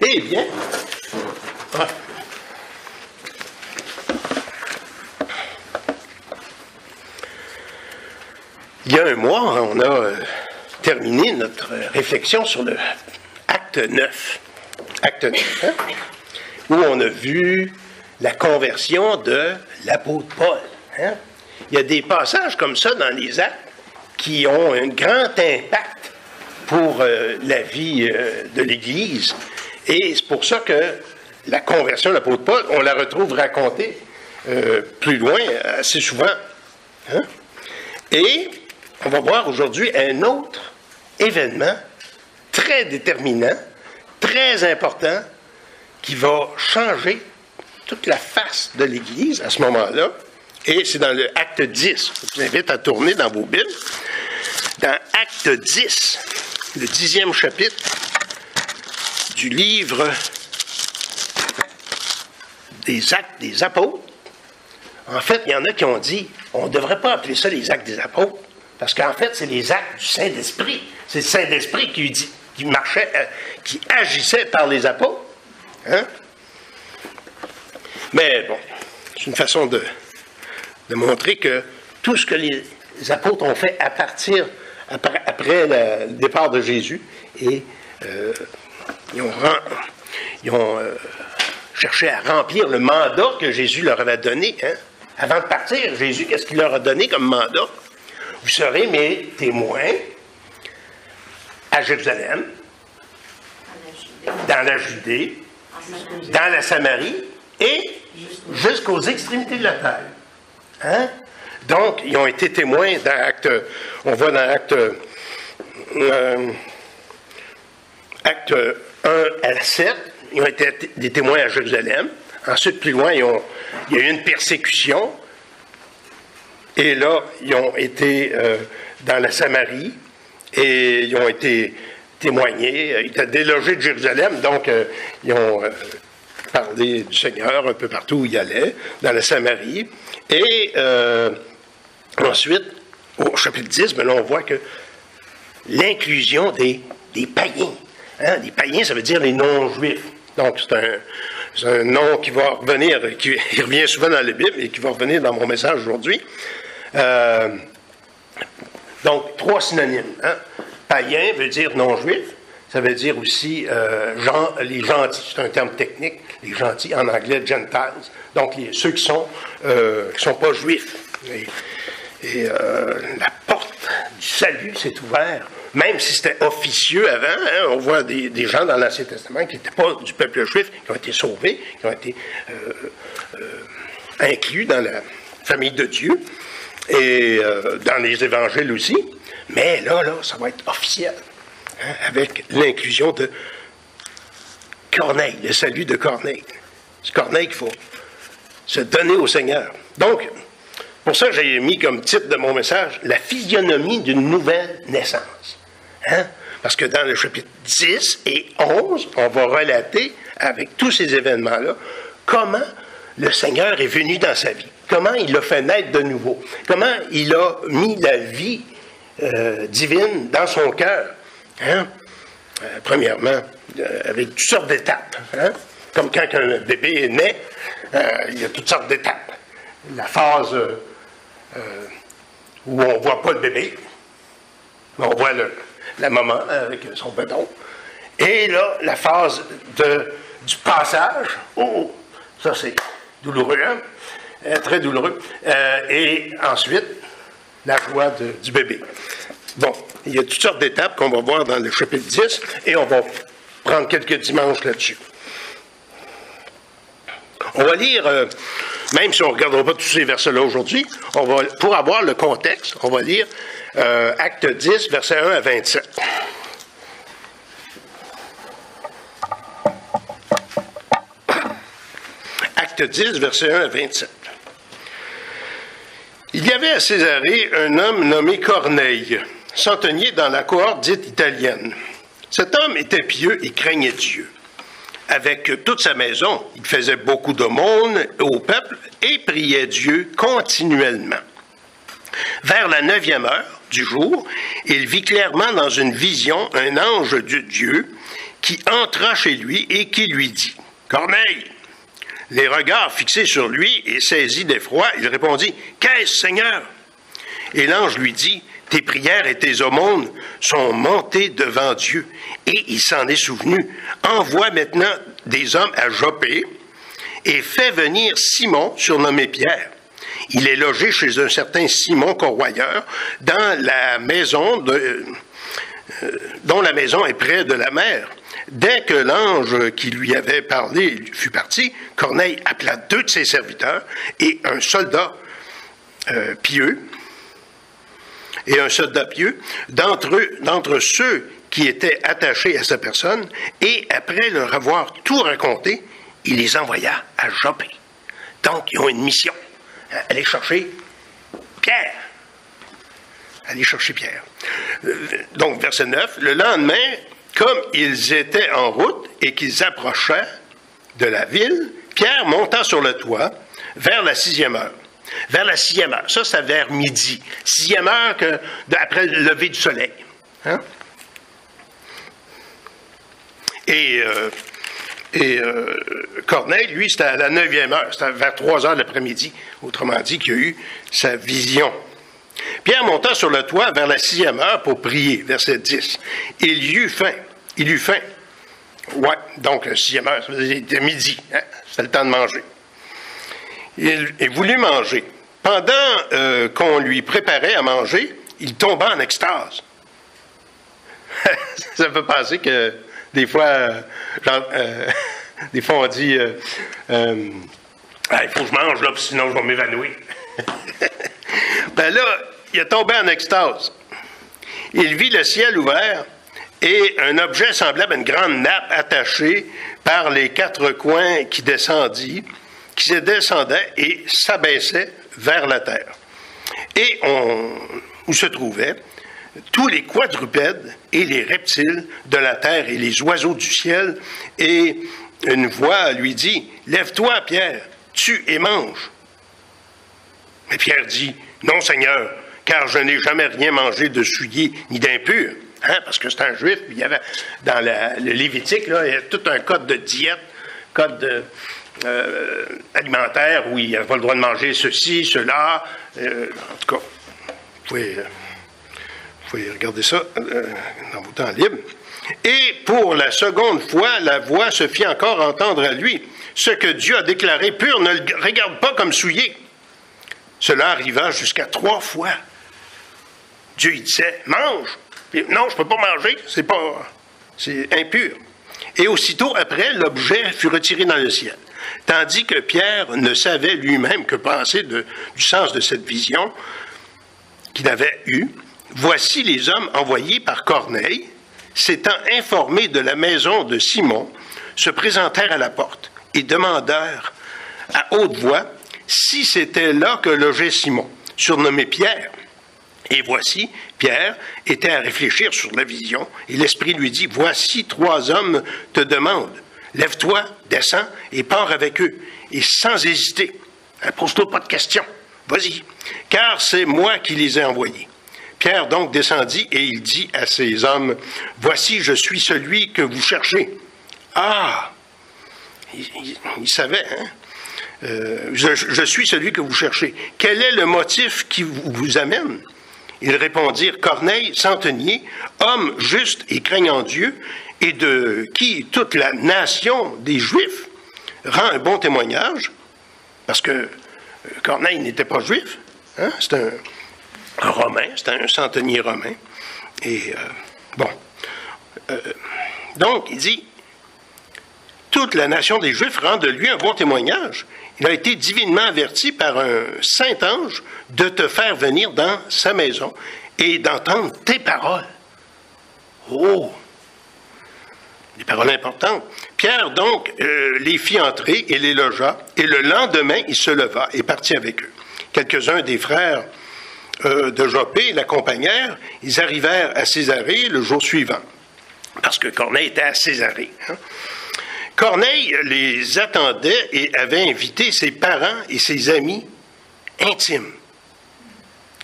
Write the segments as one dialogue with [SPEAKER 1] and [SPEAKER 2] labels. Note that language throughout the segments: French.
[SPEAKER 1] Eh bien, il y a un mois, on a terminé notre réflexion sur le acte 9. Acte 9, hein, où on a vu la conversion de l'apôtre Paul. Hein. Il y a des passages comme ça dans les actes qui ont un grand impact pour la vie de l'Église. Et c'est pour ça que la conversion de l'apôtre Paul, on la retrouve racontée plus loin, assez souvent. Hein? Et on va voir aujourd'hui un autre événement très déterminant, très important, qui va changer toute la face de l'Église à ce moment-là. Et c'est dans le Acte 10. Je vous invite à tourner dans vos Bibles. Dans Acte 10, le 10e chapitre du livre des Actes des Apôtres. En fait, il y en a qui ont dit, on ne devrait pas appeler ça les Actes des Apôtres, parce qu'en fait, c'est les actes du Saint-Esprit. C'est le Saint-Esprit qui marchait, qui agissait par les apôtres. Hein? Mais bon, c'est une façon de montrer que tout ce que les apôtres ont fait après le départ de Jésus, et ils ont cherché à remplir le mandat que Jésus leur avait donné. Hein? Avant de partir, Jésus, qu'est-ce qu'il leur a donné comme mandat? Vous serez mes témoins à Jérusalem, dans la Judée, dans la Samarie et jusqu'aux extrémités de la terre. Hein? Donc, ils ont été témoins dans Acte, on voit dans Acte 1 à 7, ils ont été des témoins à Jérusalem. Ensuite, plus loin, il y a eu une persécution. Et là, ils ont été dans la Samarie et ils ont été témoignés. Ils étaient délogés de Jérusalem, donc ils ont parlé du Seigneur un peu partout où ils allaient, dans la Samarie. Et ensuite, au chapitre 10, ben là, on voit que l'inclusion des païens. Hein? Les païens, ça veut dire les non-juifs. Donc, c'est un nom qui va revenir, qui revient souvent dans la Bible et qui va revenir dans mon message aujourd'hui. Donc, 3 synonymes. Hein? Païen veut dire non-juif. Ça veut dire aussi les gentils. C'est un terme technique. Les gentils, en anglais, Gentiles. Donc, ceux qui sont pas juifs. Et la porte du salut s'est ouverte. Même si c'était officieux avant, hein, on voit des gens dans l'Ancien Testament qui n'étaient pas du peuple juif, qui ont été sauvés, qui ont été inclus dans la famille de Dieu, et dans les évangiles aussi. Mais là, ça va être officiel, hein, avec l'inclusion de Corneille, le salut de Corneille. C'est Corneille qu'il faut se donner au Seigneur. Donc, pour ça, j'ai mis comme titre de mon message « La physionomie d'une nouvelle naissance ». Hein? Parce que dans le chapitre 10 et 11, on va relater, avec tous ces événements-là, comment le Seigneur est venu dans sa vie, comment il l'a fait naître de nouveau, comment il a mis la vie divine dans son cœur. Hein? Premièrement, avec toutes sortes d'étapes. Hein? Comme quand un bébé est né, il y a toutes sortes d'étapes. La phase où on ne voit pas le bébé, on voit la maman avec son bébé. Et là, la phase du passage, ça c'est douloureux, hein? Très douloureux. Et ensuite, la joie du bébé. Bon, il y a toutes sortes d'étapes qu'on va voir dans le chapitre 10 et on va prendre quelques dimanches là-dessus. On va lire, même si on ne regardera pas tous ces versets-là aujourd'hui, pour avoir le contexte, on va lire Acte 10, versets 1 à 27. Acte 10, versets 1 à 27. Il y avait à Césarée un homme nommé Corneille, centenier dans la cohorte dite italienne. Cet homme était pieux et craignait Dieu. Avec toute sa maison, il faisait beaucoup d'aumônes au peuple et priait Dieu continuellement. Vers la 9e heure du jour, il vit clairement dans une vision un ange de Dieu qui entra chez lui et qui lui dit, « Corneille !» Les regards fixés sur lui et saisi d'effroi, il répondit, « Qu'est-ce, Seigneur? » Et l'ange lui dit, « Tes prières et tes aumônes sont montées devant Dieu, et il s'en est souvenu. Envoie maintenant des hommes à Joppé, et fais venir Simon, surnommé Pierre. Il est logé chez un certain Simon Corroyeur, dans la maison dont la maison est près de la mer. » Dès que l'ange qui lui avait parlé fut parti, Corneille appela 2 de ses serviteurs et un soldat pieux, d'entre ceux qui étaient attachés à sa personne, et après leur avoir tout raconté, il les envoya à Joppé. Donc, ils ont une mission. Aller chercher Pierre. Aller chercher Pierre. Donc, verset 9, le lendemain, comme ils étaient en route et qu'ils approchaient de la ville, Pierre monta sur le toit vers la 6e heure. Vers la 6e heure. Ça, c'est vers midi. 6e heure après le lever du soleil. Hein? Et Corneille, lui, c'était à la 9e heure. C'était vers 3 heures de l'après-midi. Autrement dit, qu'il a eu sa vision. Pierre monta sur le toit vers la 6e heure pour prier. Verset 10. Il eut faim. Ouais, donc la 6e heure, c'était midi. Hein? C'était le temps de manger. Il voulut manger. Pendant qu'on lui préparait à manger, il tomba en extase. Ça peut penser que des fois, on dit il faut que je mange, là, sinon je vais m'évanouir. Ben là, il est tombé en extase. Il vit le ciel ouvert et un objet semblable à une grande nappe attachée par les 4 coins qui se descendait et s'abaissait vers la terre. Et où se trouvaient tous les quadrupèdes et les reptiles de la terre et les oiseaux du ciel. Et une voix lui dit, « Lève-toi, Pierre, tue et mange. » Mais Pierre dit, « Non, Seigneur, car je n'ai jamais rien mangé de souillé ni d'impur. » Hein, parce que c'est un juif, il y avait dans le Lévitique, là, il y a tout un code de diète, code alimentaire, où il n'a pas le droit de manger ceci, cela. En tout cas, vous pouvez regarder ça dans vos temps libres. Et pour la seconde fois, la voix se fit encore entendre à lui. Ce que Dieu a déclaré pur, ne le regarde pas comme souillé. Cela arriva jusqu'à 3 fois. Dieu il disait, mange. Puis, non, je ne peux pas manger, c'est impur. Et aussitôt après, l'objet fut retiré dans le ciel. Tandis que Pierre ne savait lui-même que penser du sens de cette vision qu'il avait eue. Voici les hommes envoyés par Corneille, s'étant informés de la maison de Simon, se présentèrent à la porte et demandèrent à haute voix si c'était là que logeait Simon, surnommé Pierre. Et voici, Pierre était à réfléchir sur la vision, et l'Esprit lui dit, « Voici 3 hommes te demandent. Lève-toi, descends, et pars avec eux, et sans hésiter. Pose-toi pas de questions. Vas-y, car c'est moi qui les ai envoyés. » Pierre donc descendit, et il dit à ces hommes, « Voici, je suis celui que vous cherchez. » Ah! Il savait, hein? Je suis celui que vous cherchez. Quel est le motif qui vous amène? Ils répondirent, Corneille, centenier, homme juste et craignant Dieu, et de qui toute la nation des Juifs rend un bon témoignage, parce que Corneille n'était pas juif, hein? C'est un Romain, c'était un centenier romain. Et donc, il dit, toute la nation des Juifs rend de lui un bon témoignage. Il a été divinement averti par un saint ange de te faire venir dans sa maison et d'entendre tes paroles. Oh! Des paroles importantes. Pierre, donc, les fit entrer et les logea, et le lendemain, il se leva et partit avec eux. Quelques-uns des frères de Joppé l'accompagnèrent. Ils arrivèrent à Césarée le jour suivant, parce que Corneille était à Césarée. Hein? Corneille les attendait et avait invité ses parents et ses amis intimes.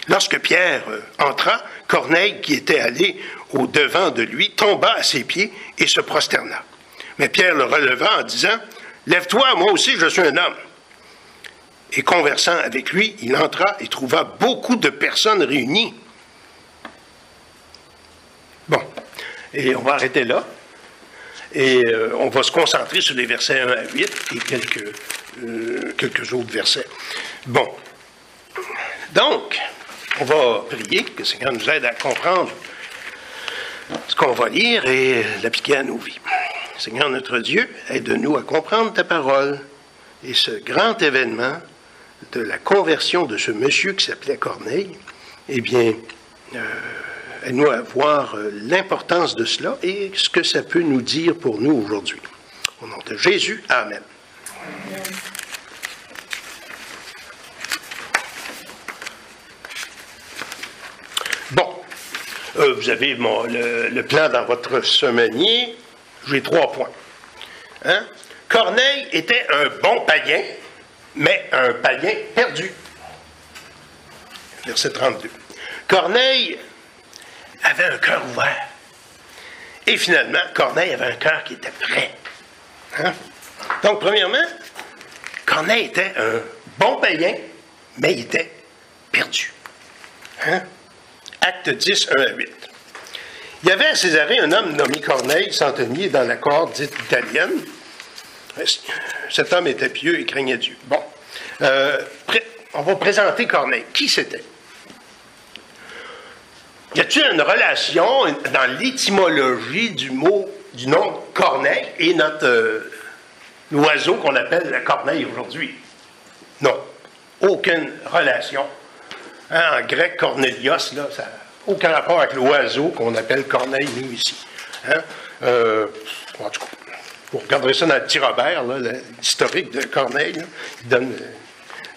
[SPEAKER 1] Lorsque Pierre entra, Corneille, qui était allé au-devant de lui, tomba à ses pieds et se prosterna. Mais Pierre le releva en disant, « Lève-toi, moi aussi je suis un homme. » Et conversant avec lui, il entra et trouva beaucoup de personnes réunies. Bon, et on va arrêter là. Et on va se concentrer sur les versets 1 à 8 et quelques autres versets. Bon, donc, on va prier que le Seigneur nous aide à comprendre ce qu'on va lire et l'appliquer à nos vies. Seigneur notre Dieu, aide-nous à comprendre ta parole et ce grand événement de la conversion de ce monsieur qui s'appelait Corneille. Eh bien, aide-nous à voir l'importance de cela et ce que ça peut nous dire pour nous aujourd'hui. Au nom de Jésus, Amen. Amen. Bon, vous avez le plan dans votre semainier. J'ai 3 points. Hein? Corneille était un bon païen, mais un païen perdu. Verset 32. Corneille avait un cœur ouvert. Et finalement, Corneille avait un cœur qui était prêt. Hein? Donc, premièrement, Corneille était un bon païen, mais il était perdu. Hein? Acte 10, 1 à 8. Il y avait à Césarée un homme nommé Corneille, centenier dans la cohorte dite italienne. Cet homme était pieux et craignait Dieu. Bon, on va présenter Corneille. Qui c'était? Y a-t-il une relation dans l'étymologie du nom Corneille et l'oiseau qu'on appelle la corneille aujourd'hui? Non, aucune relation. Hein, en grec, Cornélios, là, ça n'a aucun rapport avec l'oiseau qu'on appelle Corneille, nous, ici. Hein? En tout cas, vous regarderez ça dans le petit Robert, l'historique de Corneille, là, il donne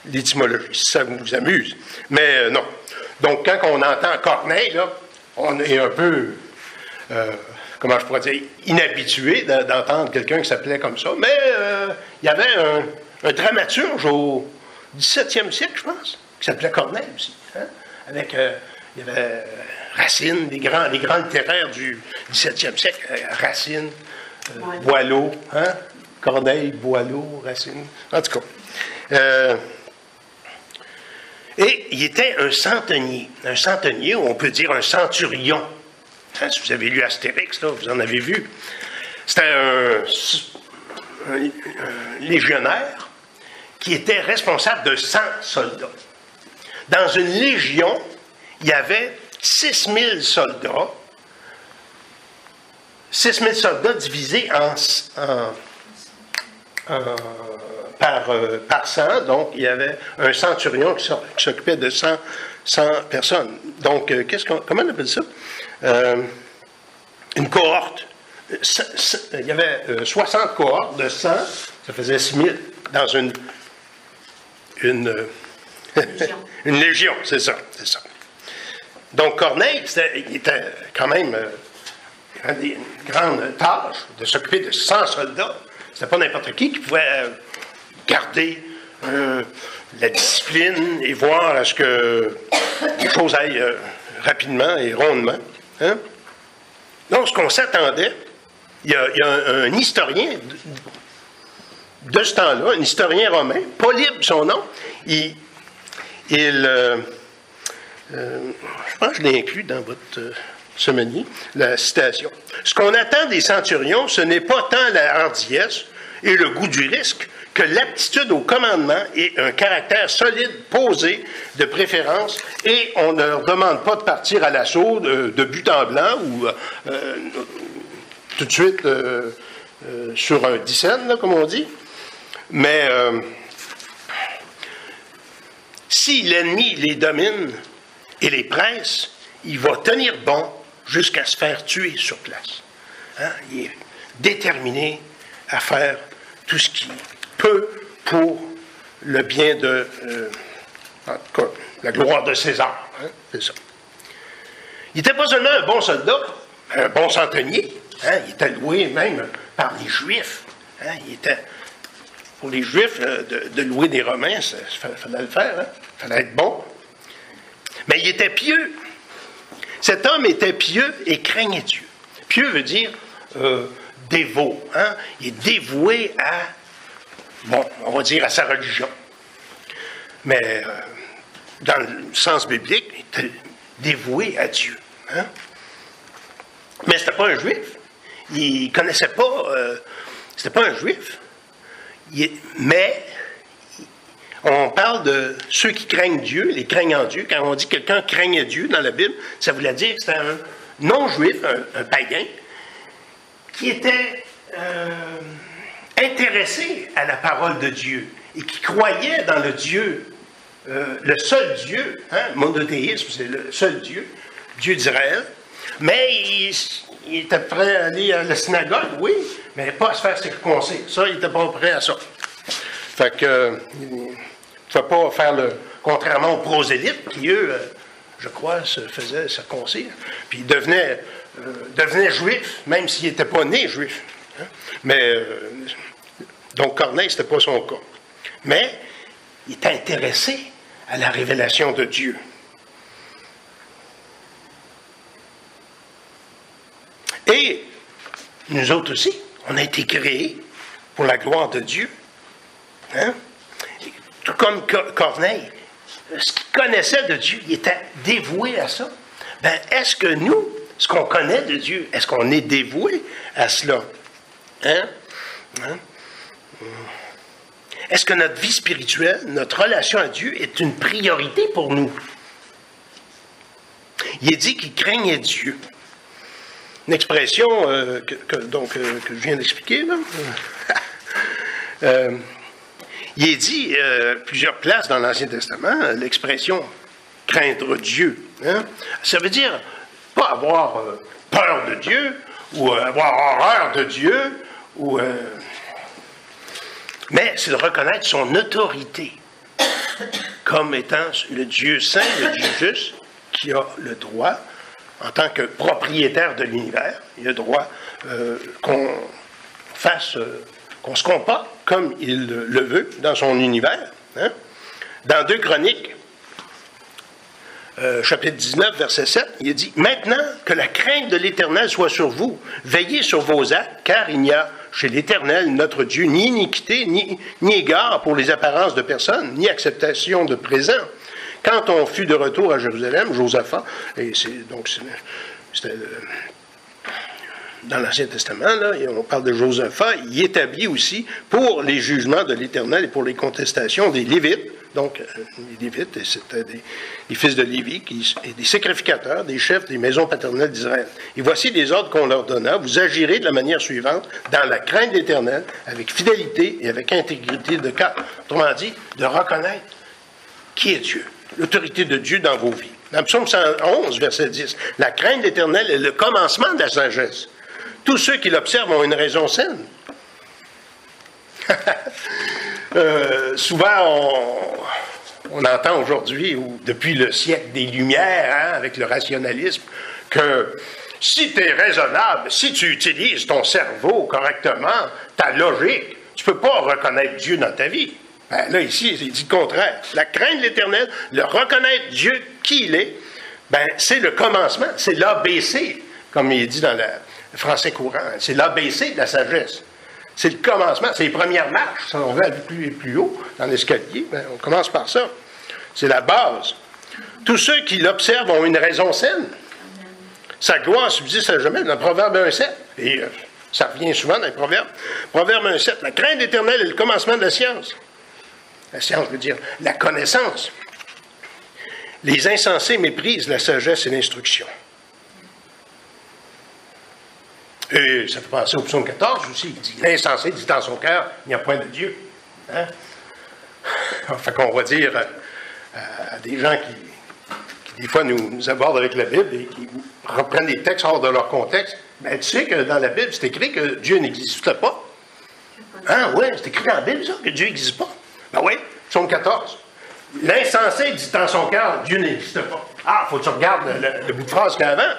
[SPEAKER 1] l'étymologie, si ça vous amuse. Mais non. Donc, quand on entend Corneille, là, on est un peu, comment je pourrais dire, inhabitué d'entendre quelqu'un qui s'appelait comme ça. Mais il y avait un dramaturge au 17e siècle, je pense, qui s'appelait Corneille aussi. Hein? Avec, il y avait Racine, les grands littéraires du 17e siècle, Racine, Boileau, hein? Corneille, Boileau, Racine, en tout cas. Et il était un centenier, ou on peut dire un centurion. Hein, si vous avez lu Astérix, là, vous en avez vu. C'était un légionnaire qui était responsable de 100 soldats. Dans une légion, il y avait 6000 soldats. 6000 soldats divisés par 100, donc il y avait un centurion qui s'occupait de 100 personnes. Donc, comment on appelle ça? Une cohorte. Il y avait 60 cohortes de 100, ça faisait 6000 dans une légion, c'est ça. Donc, Corneille, il était quand même une grande tâche de s'occuper de 100 soldats. C'était pas n'importe qui pouvait garder la discipline et voir à ce que les choses aillent rapidement et rondement. Hein? Donc, ce qu'on s'attendait, il y a un historien de ce temps-là, un historien romain, Polybe son nom, je pense que je l'ai inclus dans votre semainier, la citation. Ce qu'on attend des centurions, ce n'est pas tant la hardiesse et le goût du risque que l'aptitude au commandement et un caractère solide, posé, de préférence, et on ne leur demande pas de partir à l'assaut de but en blanc ou tout de suite sur un dixaine, là, comme on dit. Mais si l'ennemi les domine et les presse, il va tenir bon jusqu'à se faire tuer sur place. Hein? Il est déterminé à faire tout ce qu'il peut pour le bien de, en tout cas, la gloire de César. Hein? C'est ça. Il n'était pas seulement un bon soldat, un bon centenier. Hein? Il était loué même par les Juifs. Hein? Il était, pour les Juifs, de louer des Romains, il fallait le faire. Hein? Il fallait être bon. Mais il était pieux. Cet homme était pieux et craignait Dieu. Pieux veut dire dévot. Hein? Il est dévoué à, bon, on va dire à sa religion. Mais dans le sens biblique, il était dévoué à Dieu. Hein? Mais ce n'était pas un juif. Il ne connaissait pas, c'était pas un juif. Mais on parle de ceux qui craignent Dieu, les craignants Dieu. Quand on dit que quelqu'un craignait Dieu dans la Bible, ça voulait dire que c'était un non-juif, un païen, qui était intéressé à la parole de Dieu et qui croyait dans le Dieu, le seul Dieu, hein, monothéisme, c'est le seul Dieu, Dieu d'Israël. Mais il était prêt à aller à la synagogue, oui, mais pas à se faire circoncire. Ça, il n'était pas prêt à ça. Fait que, il ne pouvait pas faire contrairement aux prosélytes, qui, eux, je crois, se faisaient circoncire. Puis il devenait juif, même s'il n'était pas né juif. Hein? Mais, donc Corneille, ce n'était pas son cas. Mais, il était intéressé à la révélation de Dieu. Et nous autres aussi, on a été créés pour la gloire de Dieu. Hein? Tout comme Corneille, ce qu'il connaissait de Dieu, il était dévoué à ça. Ben, est-ce que nous, ce qu'on connaît de Dieu, est-ce qu'on est dévoué à cela? Hein? Hein? Est-ce que notre vie spirituelle, notre relation à Dieu est une priorité pour nous? Il est dit qu'il craignait Dieu. Une expression que je viens d'expliquer, là. Il est dit plusieurs places dans l'Ancien Testament, l'expression « craindre Dieu hein? ». Ça veut dire pas avoir peur de Dieu ou avoir horreur de Dieu, mais c'est de reconnaître son autorité comme étant le Dieu saint, le Dieu juste, qui a le droit, en tant que propriétaire de l'univers, il a le droit qu'on se comporte comme il le veut dans son univers. Hein? Dans 2 Chroniques, chapitre 19, verset 7, il est dit « Maintenant que la crainte de l'Éternel soit sur vous, veillez sur vos actes, car il n'y a chez l'Éternel, notre Dieu, ni iniquité, ni égard pour les apparences de personnes, ni acceptation de présent. » Quand on fut de retour à Jérusalem, Josaphat, et c'était dans l'Ancien Testament, là, et on parle de Josaphat, il établit aussi pour les jugements de l'Éternel et pour les contestations des Lévites. Donc, les Lévites, c'était des fils de Lévi, et des sacrificateurs, des chefs des maisons paternelles d'Israël. Et voici les ordres qu'on leur donna. Vous agirez de la manière suivante, dans la crainte de l'Éternel, avec fidélité et avec intégrité de cœur. Autrement dit, de reconnaître qui est Dieu, l'autorité de Dieu dans vos vies. Dans Psaume 111, verset 10, « La crainte de l'Éternel est le commencement de la sagesse. Tous ceux qui l'observent ont une raison saine. » Souvent, on entend aujourd'hui, ou depuis le siècle des Lumières, hein, avec le rationalisme, que si tu es raisonnable, si tu utilises ton cerveau correctement, ta logique, tu ne peux pas reconnaître Dieu dans ta vie. Ben là, ici, il dit le contraire. La crainte de l'Éternel, le reconnaître Dieu qui il est, ben, c'est le commencement, c'est l'ABC, comme il est dit dans le français courant. C'est l'ABC de la sagesse. C'est le commencement, c'est les premières marches. Si on veut aller plus haut dans l'escalier, ben, on commence par ça. C'est la base. Tous ceux qui l'observent ont une raison saine. Sa gloire subsiste à jamais, dans Proverbe 1,7. Et ça revient souvent dans les Proverbes. Proverbe 1,7. La crainte éternelle est le commencement de la science. La science veut dire la connaissance. Les insensés méprisent la sagesse et l'instruction. Et ça fait penser au psaume 14 aussi. Il dit, l'insensé dit dans son cœur, il n'y a point de Dieu. Hein? Fait qu'on va dire à des gens qui des fois nous abordent avec la Bible et qui reprennent des textes hors de leur contexte, ben, tu sais que dans la Bible, c'est écrit que Dieu n'existe pas. Hein, oui, c'est écrit dans la Bible, ça, que Dieu n'existe pas. Ben oui, psaume 14. L'insensé dit dans son cœur, Dieu n'existe pas. Ah, il faut que tu regardes le bout de phrase qu'il y a avant.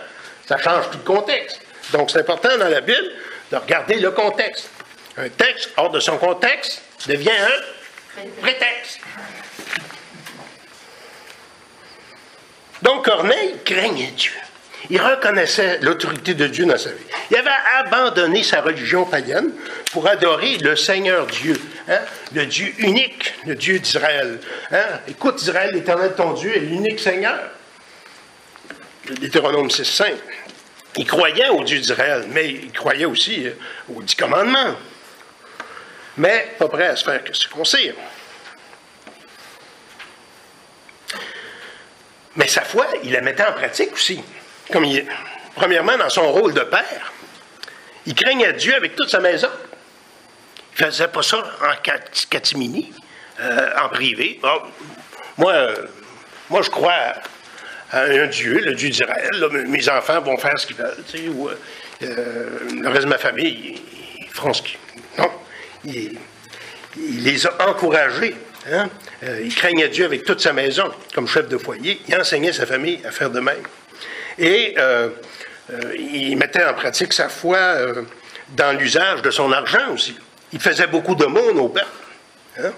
[SPEAKER 1] Ça change tout le contexte. Donc, c'est important dans la Bible de regarder le contexte. Un texte hors de son contexte devient un prétexte. Donc, Corneille craignait Dieu. Il reconnaissait l'autorité de Dieu dans sa vie. Il avait abandonné sa religion païenne pour adorer le Seigneur Dieu, hein? Le Dieu unique, le Dieu d'Israël. Hein? Écoute, Israël, l'Éternel ton Dieu est l'unique Seigneur. Deutéronome 6,5. Il croyait au Dieu d'Israël, mais il croyait aussi aux 10 commandements. Mais pas prêt à se faire circoncire. Mais sa foi, il la mettait en pratique aussi. Premièrement, dans son rôle de père, il craignait Dieu avec toute sa maison. Il ne faisait pas ça en catimini, en privé. Oh, moi, je crois à un Dieu, le Dieu d'Israël. Mes enfants vont faire ce qu'ils veulent. Tu sais, ou, le reste de ma famille, ils feront ce qu'ils... Non, il les a encouragés. Hein? Il craignait Dieu avec toute sa maison, comme chef de foyer. Il enseignait sa famille à faire de même. Et il mettait en pratique sa foi dans l'usage de son argent aussi. Il faisait beaucoup d'aumônes au peuple. Hein?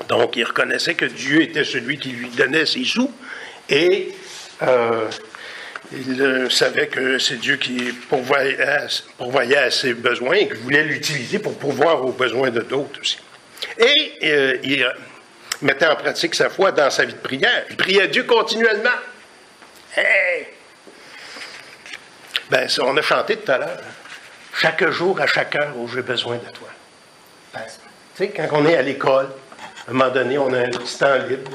[SPEAKER 1] Donc, il reconnaissait que Dieu était celui qui lui donnait ses sous. Et il savait que c'est Dieu qui pourvoyait à ses besoins et qu'il voulait l'utiliser pour pourvoir aux besoins de d'autres aussi. Et il mettait en pratique sa foi dans sa vie de prière. Il priait Dieu continuellement. Hey! Ben, ça, on a chanté tout à l'heure. Chaque jour, à chaque heure, où j'ai besoin de toi. Ben, tu sais, quand on est à l'école, à un moment donné, on a un petit temps libre.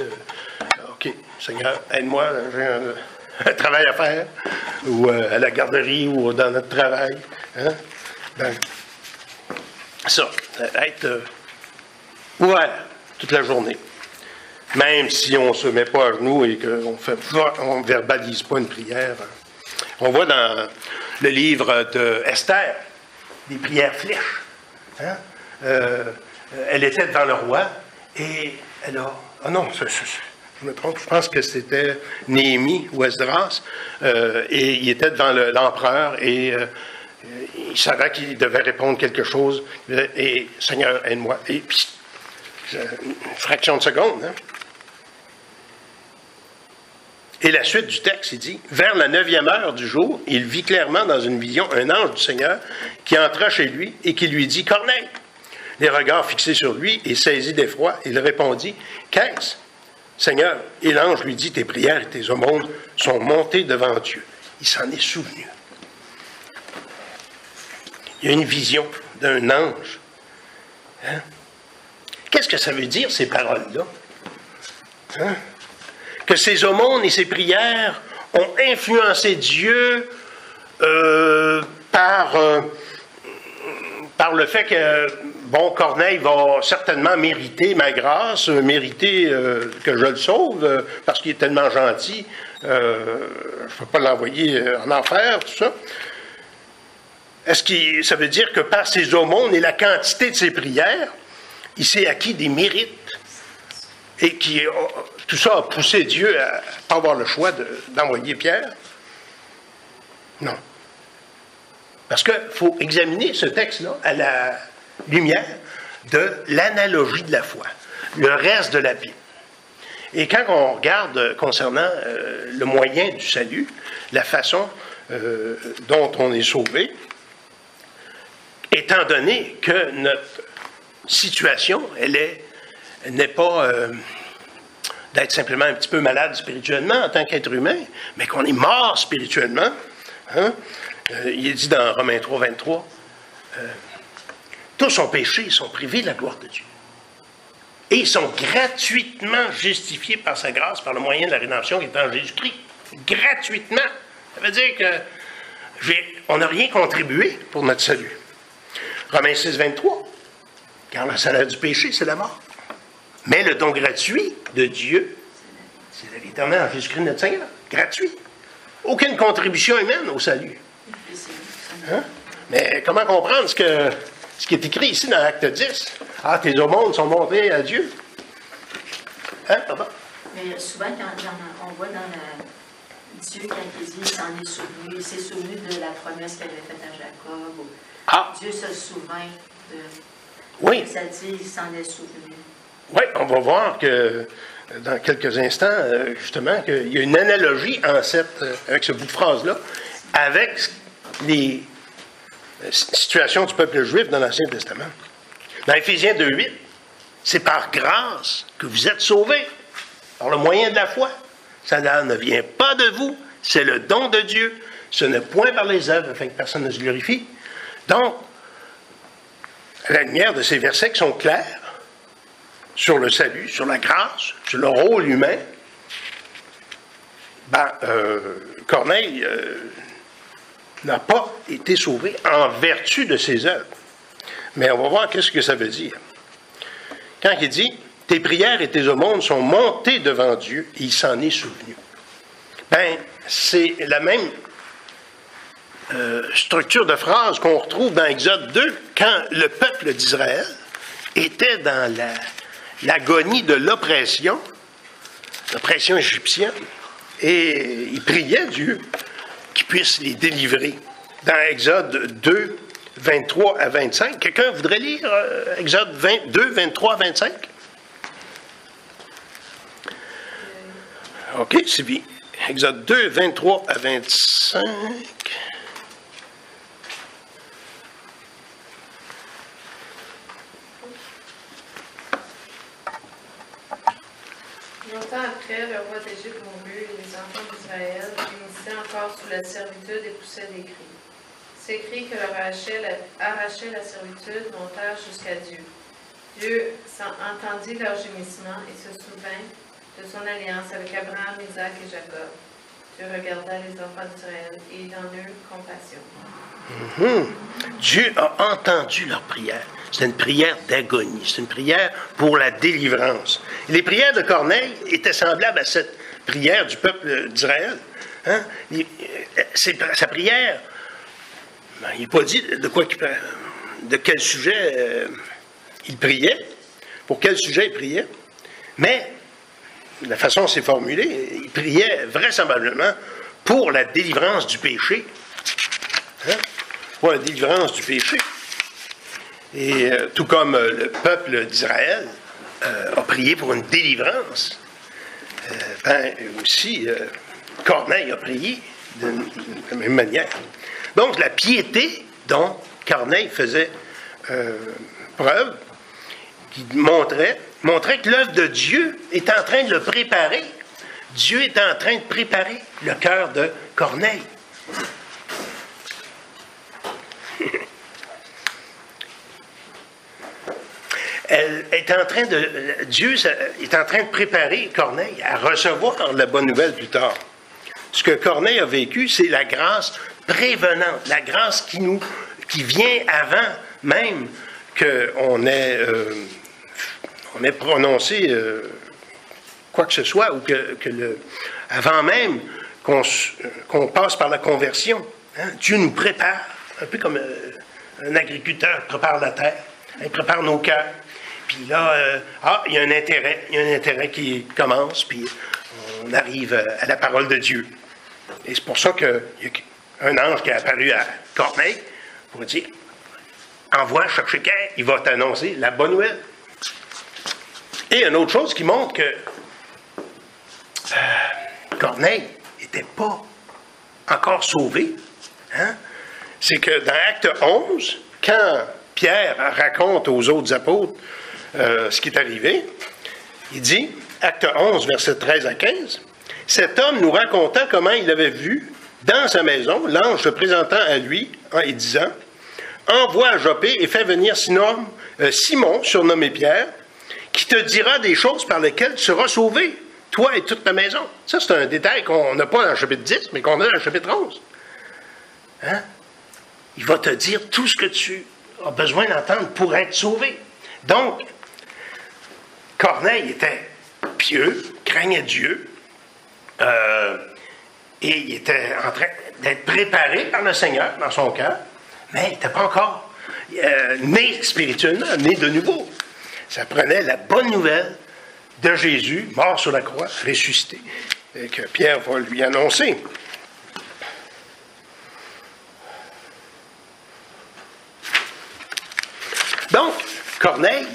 [SPEAKER 1] OK, Seigneur, aide-moi, j'ai un travail à faire, ou à la garderie, ou dans notre travail. Hein? Ben, ça, être ouvert toute la journée. Même si on ne se met pas à genoux et qu'on ne verbalise pas une prière. On voit dans le livre d'Esther des prières flèches. Hein? Elle était devant le roi et elle a... Ah non, je me trompe, je pense que c'était Néhémie ou Esdras. Et il était devant l'empereur et il savait qu'il devait répondre quelque chose. Et Seigneur, aide-moi. Et puis, une fraction de seconde. Hein? Et la suite du texte, il dit, « Vers la 9e heure du jour, il vit clairement dans une vision un ange du Seigneur qui entra chez lui et qui lui dit, « Corneille !» Les regards fixés sur lui et saisi d'effroi, il répondit, « Qu'est-ce, Seigneur? » Et l'ange lui dit, « Tes prières et tes aumônes sont montées devant Dieu. » Il s'en est souvenu. Il y a une vision d'un ange. Hein? Qu'est-ce que ça veut dire, ces paroles-là? Hein? Que ses aumônes et ses prières ont influencé Dieu par le fait que, bon, Corneille va certainement mériter ma grâce, mériter que je le sauve, parce qu'il est tellement gentil, je ne peux pas l'envoyer en enfer, tout ça. Est-ce que ça veut dire que par ses aumônes et la quantité de ses prières, il s'est acquis des mérites et tout ça a poussé Dieu à ne pas avoir le choix d'envoyer Pierre? Non. Parce qu'il faut examiner ce texte-là à la lumière de l'analogie de la foi, le reste de la Bible. Et quand on regarde concernant le moyen du salut, la façon dont on est sauvé, étant donné que notre situation, elle n'est pas d'être simplement un petit peu malade spirituellement en tant qu'être humain, mais qu'on est mort spirituellement. Hein? Il est dit dans Romains 3, 23, tous ont péché, ils sont privés de la gloire de Dieu. Et ils sont gratuitement justifiés par sa grâce, par le moyen de la rédemption qui est en Jésus-Christ. Gratuitement. Ça veut dire qu'on n'a rien contribué pour notre salut. Romains 6, 23. Car le salaire du péché, c'est la mort. Mais le don gratuit de Dieu, c'est la vie éternelle en Jésus-Christ notre Seigneur. Gratuit. Aucune contribution humaine au salut. Hein? Mais comment comprendre ce qui est écrit ici dans l'acte 10? Ah, tes aumônes sont montrées à Dieu. Hein, papa?
[SPEAKER 2] Mais souvent, quand on voit dans Dieu, quand il dit, il s'est souvenu de la promesse qu'il avait faite à Jacob. Dieu se souvint de...
[SPEAKER 1] Oui.
[SPEAKER 2] Ça dit, il s'en est souvenu.
[SPEAKER 1] Oui, on va voir que dans quelques instants, justement, qu'il y a une analogie avec ce bout de phrase-là, avec les situations du peuple juif dans l'Ancien Testament. Dans Éphésiens 2:8, c'est par grâce que vous êtes sauvés, par le moyen de la foi. Ça ne vient pas de vous, c'est le don de Dieu. Ce n'est point par les œuvres, afin que personne ne se glorifie. Donc, à la lumière de ces versets qui sont clairs, sur le salut, sur la grâce, sur le rôle humain, Corneille n'a pas été sauvé en vertu de ses œuvres. Mais on va voir qu'est-ce que ça veut dire. Quand il dit « Tes prières et tes aumônes sont montées devant Dieu, et il s'en est souvenu. » C'est la même structure de phrase qu'on retrouve dans Exode 2, quand le peuple d'Israël était dans l'agonie de l'oppression égyptienne, et il priait Dieu qu'il puisse les délivrer. Dans Exode 2, 23 à 25, quelqu'un voudrait lire Exode 2, 23 à 25? OK, c'est bien. Exode 2, 23 à 25.
[SPEAKER 3] Longtemps après, le roi d'Égypte mourut et les enfants d'Israël, gémissaient encore sous la servitude, et poussaient des cris. Ces cris que leur arrachait la servitude montèrent jusqu'à Dieu. Dieu entendit leur gémissement et se souvint de son alliance avec Abraham, Isaac et Jacob. Dieu regarda les enfants d'Israël et il en eut compassion.
[SPEAKER 1] Dieu a entendu leur prière. C'est une prière d'agonie, c'est une prière pour la délivrance. Et les prières de Corneille étaient semblables à cette prière du peuple d'Israël. Hein? Sa prière, il n'est pas dit de quel sujet il priait, pour quel sujet il priait, mais la façon dont c'est formulé, il priait vraisemblablement pour la délivrance du péché. Hein? Pour la délivrance du péché. Et tout comme le peuple d'Israël a prié pour une délivrance, aussi Corneille a prié de la même manière. Donc la piété dont Corneille faisait preuve, qui montrait que l'œuvre de Dieu est en train de le préparer. Dieu est en train de préparer le cœur de Corneille. Dieu est en train de préparer Corneille à recevoir la bonne nouvelle plus tard. Ce que Corneille a vécu, c'est la grâce prévenante, la grâce qui vient avant même qu'on ait prononcé quoi que ce soit, ou avant même qu'on passe par la conversion. Hein? Dieu nous prépare, un peu comme un agriculteur prépare la terre, il prépare nos cœurs. Puis là, il y a un intérêt qui commence, puis on arrive à la parole de Dieu. Et c'est pour ça qu'il y a un ange qui est apparu à Corneille pour dire, envoie chercher quelqu'un, il va t'annoncer la bonne nouvelle. Et une autre chose qui montre que Corneille n'était pas encore sauvé, hein? C'est que dans Acte 11, quand Pierre raconte aux autres apôtres ce qui est arrivé, il dit, Acte 11, versets 13 à 15, « Cet homme nous raconta comment il avait vu dans sa maison l'ange se présentant à lui et disant, « Envoie à Joppé et fais venir Simon, surnommé Pierre, qui te dira des choses par lesquelles tu seras sauvé, toi et toute ta maison. » Ça, c'est un détail qu'on n'a pas dans le chapitre 10, mais qu'on a dans le chapitre 11. Hein? Il va te dire tout ce que tu as besoin d'entendre pour être sauvé. Donc, Corneille était pieux, craignait Dieu, et il était en train d'être préparé par le Seigneur dans son cœur, mais il n'était pas encore né spirituellement, né de nouveau. Ça prenait la bonne nouvelle de Jésus, mort sur la croix, ressuscité, et que Pierre va lui annoncer. Donc, Corneille,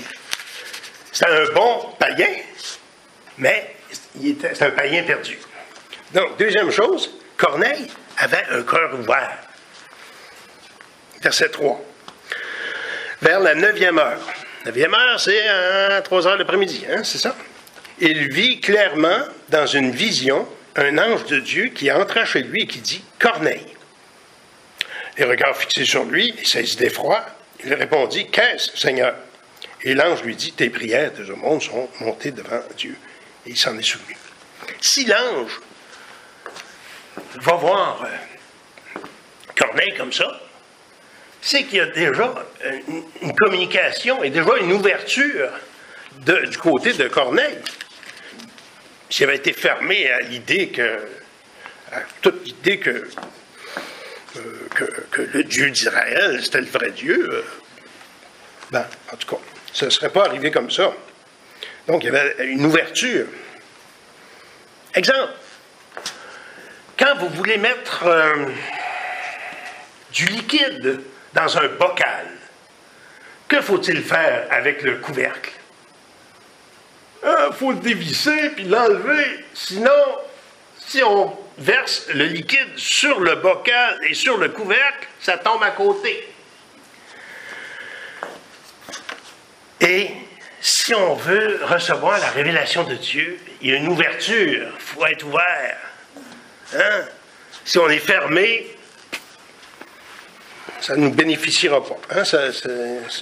[SPEAKER 1] c'est un bon païen, Mais c'est un païen perdu. Donc, deuxième chose, Corneille avait un cœur ouvert. Verset 3. Vers la 9e heure. 9e heure, c'est à 3 heures l'après-midi, hein, c'est ça? Il vit clairement, dans une vision, un ange de Dieu qui entra chez lui et qui dit « Corneille ». Les regards fixés sur lui, il saisi d'effroi, il répondit « Qu'est-ce, Seigneur ?» Et l'ange lui dit « Tes prières de ce monde sont montées devant Dieu. » Et il s'en est souvenu. Si l'ange va voir Corneille comme ça, c'est qu'il y a déjà une communication et déjà une ouverture du côté de Corneille. S'il avait été fermé à l'idée à toute l'idée que le Dieu d'Israël, c'était le vrai Dieu, en tout cas, ça ne serait pas arrivé comme ça. Donc, il y avait une ouverture. Exemple, quand vous voulez mettre du liquide dans un bocal, que faut-il faire avec le couvercle? Il faut le dévisser puis l'enlever. Sinon, si on verse le liquide sur le bocal et sur le couvercle, ça tombe à côté. Et si on veut recevoir la révélation de Dieu, il y a une ouverture. Il faut être ouvert. Hein? Si on est fermé, ça ne nous bénéficiera pas. Hein? Ça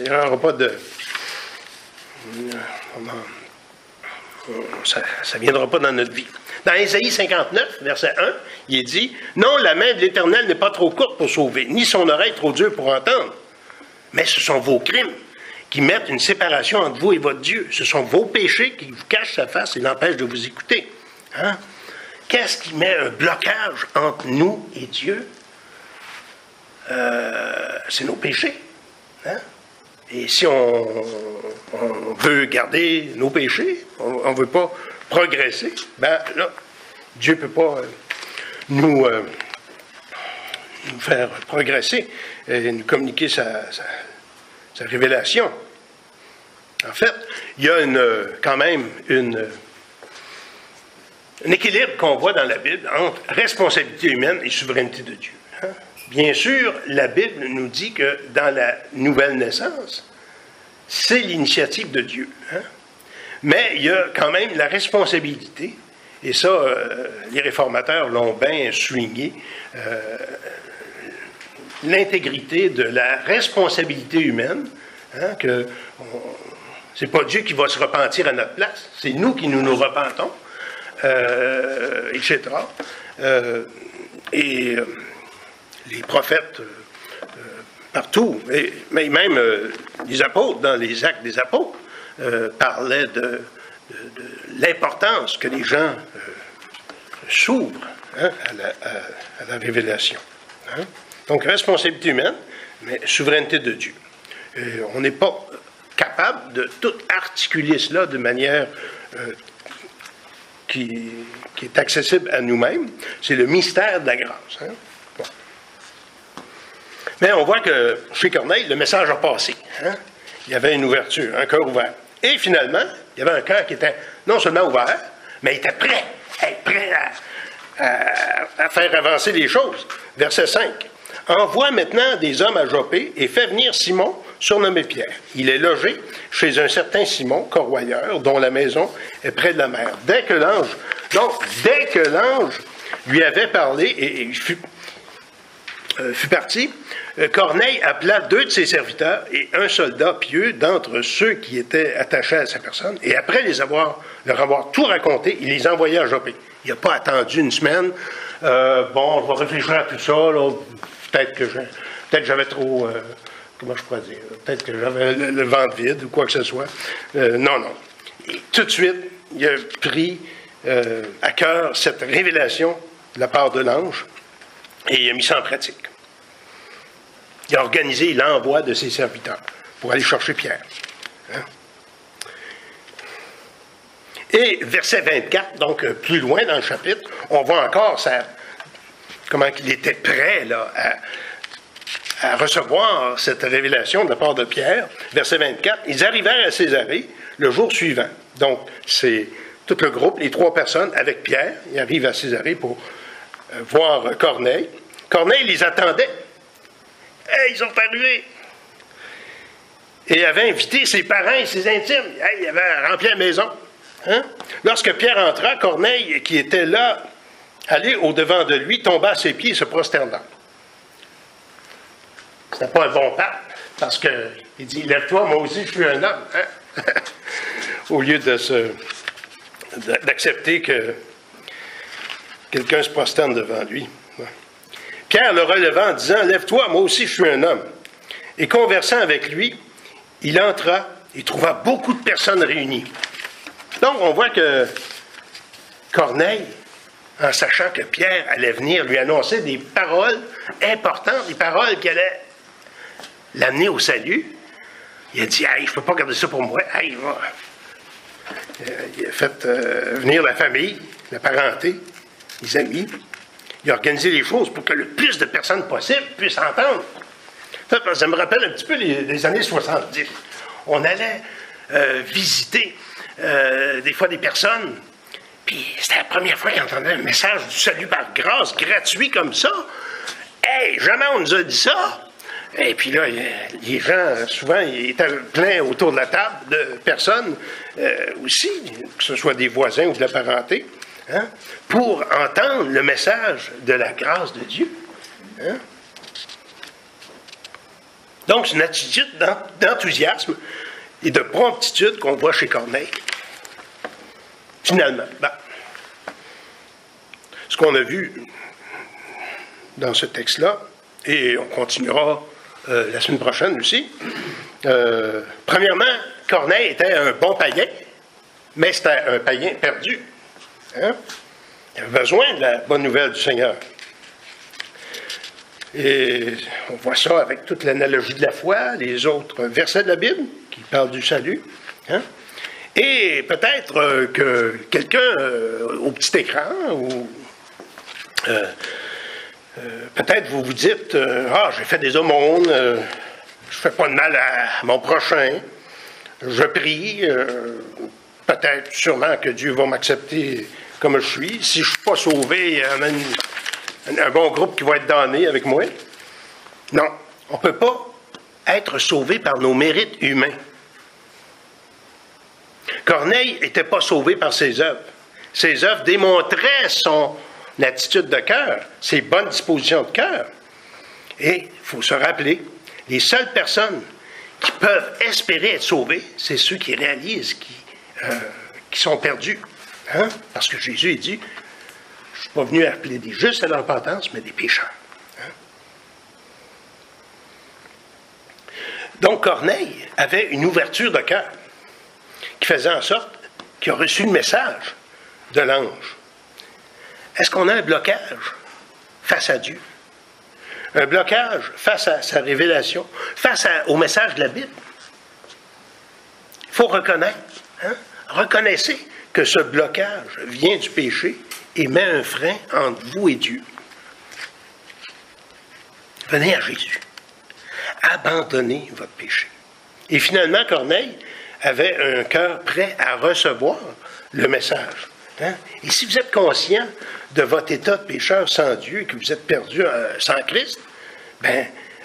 [SPEAKER 1] n'aura pas de... Ça ne viendra pas dans notre vie. Dans Ésaïe 59, verset 1, il est dit « Non, la main de l'Éternel n'est pas trop courte pour sauver, ni son oreille trop dure pour entendre. Mais ce sont vos crimes qui mettent une séparation entre vous et votre Dieu. Ce sont vos péchés qui vous cachent sa face et l'empêchent de vous écouter. Hein? Qu'est-ce qui met un blocage entre nous et Dieu? C'est nos péchés. Hein? Et si on veut garder nos péchés, on ne veut pas progresser, ben là, Dieu ne peut pas nous faire progresser et nous communiquer sa révélation. En fait, il y a quand même un équilibre qu'on voit dans la Bible entre responsabilité humaine et souveraineté de Dieu. Hein? Bien sûr, la Bible nous dit que dans la nouvelle naissance, c'est l'initiative de Dieu. Hein? Mais il y a quand même la responsabilité, et ça, les réformateurs l'ont bien souligné, l'intégrité de la responsabilité humaine, hein, que c'est pas Dieu qui va se repentir à notre place, c'est nous qui nous repentons, etc. Les prophètes partout, mais même les apôtres, dans les actes des apôtres, parlaient de l'importance que les gens s'ouvrent, hein, à la révélation. Hein. Donc, responsabilité humaine, mais souveraineté de Dieu. On n'est pas capable de tout articuler cela de manière qui est accessible à nous-mêmes. C'est le mystère de la grâce. Hein. Bon. Mais on voit que chez Corneille, le message a passé. Hein? Il y avait une ouverture, un cœur ouvert. Et finalement, il y avait un cœur qui était non seulement ouvert, mais il était prêt à faire avancer les choses. Verset 5. « Envoie maintenant des hommes à Joppé et fais venir Simon, surnommé Pierre. Il est logé chez un certain Simon, corroyeur, dont la maison est près de la mer. » Dès que l'ange lui avait parlé et fut parti, Corneille appela 2 de ses serviteurs et un soldat pieux d'entre ceux qui étaient attachés à sa personne. Et après leur avoir tout raconté, il les envoya à Joppé. Il n'a pas attendu une semaine. Je vais réfléchir à tout ça. Là. Peut-être que j'avais trop... comment je pourrais dire? Peut-être que j'avais le ventre vide ou quoi que ce soit. Non. Et tout de suite, il a pris à cœur cette révélation de la part de l'ange et il a mis ça en pratique. Il a organisé l'envoi de ses serviteurs pour aller chercher Pierre. Hein? Et verset 24, donc plus loin dans le chapitre, on voit encore comment il était prêt là, à recevoir cette révélation de la part de Pierre. Verset 24, ils arrivèrent à Césarée le jour suivant. Donc, c'est tout le groupe, les 3 personnes, avec Pierre. Ils arrivent à Césarée pour voir Corneille. Corneille les attendait. Hey, ils sont arrivés! Et il avait invité ses parents et ses intimes. Hey, il avait rempli la maison. Hein? Lorsque Pierre entra, Corneille, qui était là, allait au-devant de lui, tomba à ses pieds et se prosterna. C'était pas un bon pape, parce qu'il dit, lève-toi, moi aussi je suis un homme. Hein? Au lieu d'accepter que quelqu'un se prosterne devant lui. Pierre le releva en disant, lève-toi, moi aussi je suis un homme. Et conversant avec lui, il entra et trouva beaucoup de personnes réunies. Donc, on voit que Corneille, en sachant que Pierre allait venir lui annoncer des paroles importantes, des paroles qui allaient l'amener au salut, il a dit, hey, je ne peux pas garder ça pour moi. Hey, il a fait venir la famille, la parenté, les amis. Il a organisé les choses pour que le plus de personnes possible puissent entendre. Ça me rappelle un petit peu les années 70. On allait visiter des fois des personnes, puis c'était la première fois qu'ils entendaient un message du salut par grâce, gratuit comme ça. Hey, jamais on nous a dit ça! Et puis là, les gens, souvent, ils étaient pleins autour de la table de personnes aussi, que ce soit des voisins ou de la parenté, hein, pour entendre le message de la grâce de Dieu. Hein? Donc, c'est une attitude d'enthousiasme et de promptitude qu'on voit chez Corneille. Finalement, ce qu'on a vu dans ce texte-là, et on continuera la semaine prochaine aussi, premièrement, Corneille était un bon païen, mais c'était un païen perdu. Hein? Il avait besoin de la bonne nouvelle du Seigneur. Et on voit ça avec toute l'analogie de la foi, les autres versets de la Bible qui parlent du salut. Hein? Et peut-être que quelqu'un au petit écran, ou peut-être vous vous dites, j'ai fait des aumônes, je fais pas de mal à mon prochain, je prie, peut-être sûrement que Dieu va m'accepter comme je suis. Si je ne suis pas sauvé, il y en a un bon groupe qui va être damné avec moi. Non, on ne peut pas être sauvé par nos mérites humains. Corneille n'était pas sauvé par ses œuvres. Ses œuvres démontraient son attitude de cœur, ses bonnes dispositions de cœur. Et il faut se rappeler, les seules personnes qui peuvent espérer être sauvées, c'est ceux qui réalisent qui sont perdus. Hein? Parce que Jésus a dit, je ne suis pas venu appeler des justes à la repentance, mais des pécheurs. Hein? Donc Corneille avait une ouverture de cœur qui faisait en sorte qu'il a reçu le message de l'ange. Est-ce qu'on a un blocage face à Dieu? Un blocage face à sa révélation, face au message de la Bible? Il faut reconnaître. Hein? Reconnaissez que ce blocage vient du péché et met un frein entre vous et Dieu. Venez à Jésus. Abandonnez votre péché. Et finalement, Corneille avait un cœur prêt à recevoir le message. Hein? Et si vous êtes conscient de votre état de pécheur sans Dieu et que vous êtes perdu sans Christ,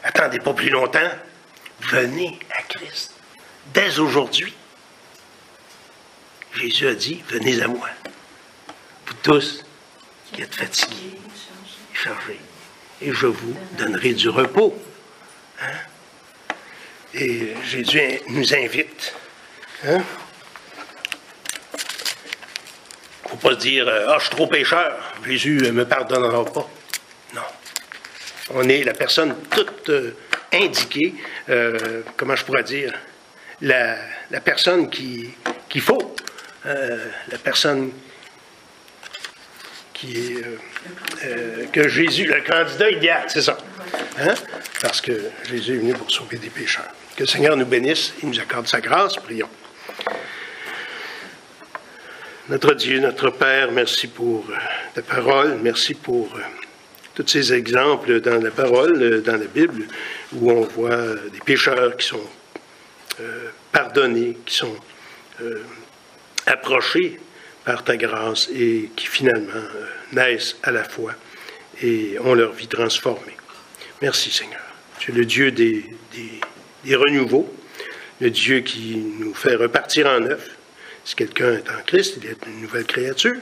[SPEAKER 1] attendez pas plus longtemps. Venez à Christ. Dès aujourd'hui. Jésus a dit, venez à moi. Vous tous qui êtes fatigués et chargés. Et je vous donnerai du repos. Hein? Et Jésus nous invite. Hein? Il ne faut pas se dire, je suis trop pécheur, Jésus ne me pardonnera pas. Non. On est la personne toute indiquée, comment je pourrais dire, la personne qu'il faut. La personne qui est que Jésus, le candidat idéal, c'est ça. Hein? Parce que Jésus est venu pour sauver des pécheurs. Que le Seigneur nous bénisse et nous accorde sa grâce. Prions. Notre Dieu, notre Père, merci pour ta parole, merci pour tous ces exemples dans la parole, dans la Bible, où on voit des pécheurs qui sont pardonnés, qui sont approchés par ta grâce et qui finalement naissent à la foi et ont leur vie transformée. Merci Seigneur. Tu es le Dieu des renouveaux, le Dieu qui nous fait repartir en neuf. Si quelqu'un est en Christ, il est une nouvelle créature.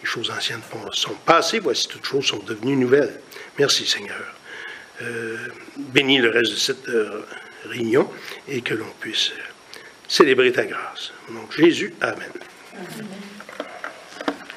[SPEAKER 1] Les choses anciennes sont passées, voici toutes choses sont devenues nouvelles. Merci Seigneur. Bénis le reste de cette réunion et que l'on puisse célébrer ta grâce. Au nom de Jésus, amen.
[SPEAKER 2] Amen.